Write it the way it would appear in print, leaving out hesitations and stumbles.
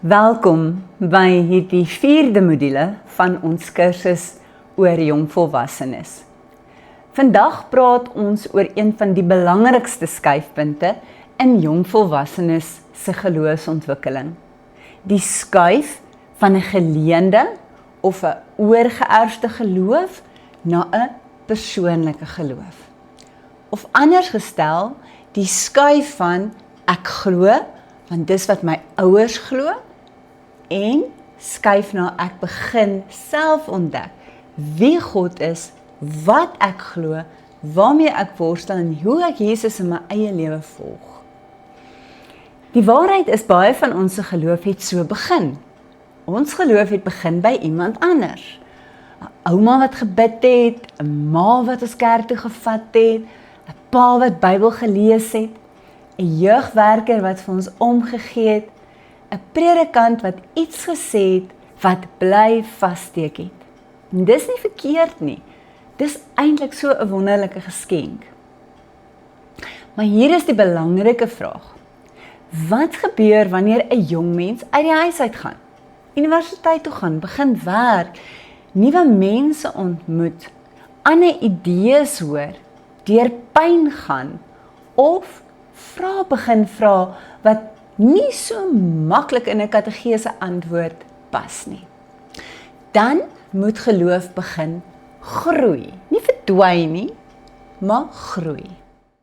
Welkom by hierdie 4de module van ons kursus oor jongvolwassenes. Vandag praat ons oor een van die belangrikste skuifpunte in jongvolwassenes se geloofsontwikkeling. Die skuif van 'n geleende of 'n oorgeerfde geloof na 'n persoonlike geloof. Of anders gestel, die skuif van ek glo, want dis wat my ouers glo, en skuif na ek begin self ontdek wie God is, wat ek glo, waarmee ek worstel en hoe ek Jesus in my eie lewe volg. Die waarheid is, baie van ons geloof het so begin. Ons geloof het begin by iemand anders. 'n Ouma wat gebid het, 'n ma wat ons kerk toe gevat het, 'n pa wat Bybel gelees het, 'n jeugwerker wat vir ons omgegee het, 'n predikant wat iets gesê het wat bly vassteek het. En dis nie verkeerd nie. Dis eintlik so 'n wonderlike geskenk. Maar hier is die belangrike vraag. Wat gebeur wanneer 'n jong mens uit die huis uit gaan, universiteit toe gaan, begin werk, nuwe mense ontmoet, ander idees hoor, deur pyn gaan, of vrae begin vra wat nie so maklik in 'n kategese antwoord pas nie. Dan moet geloof begin groei. Nie verdwyn nie, maar groei.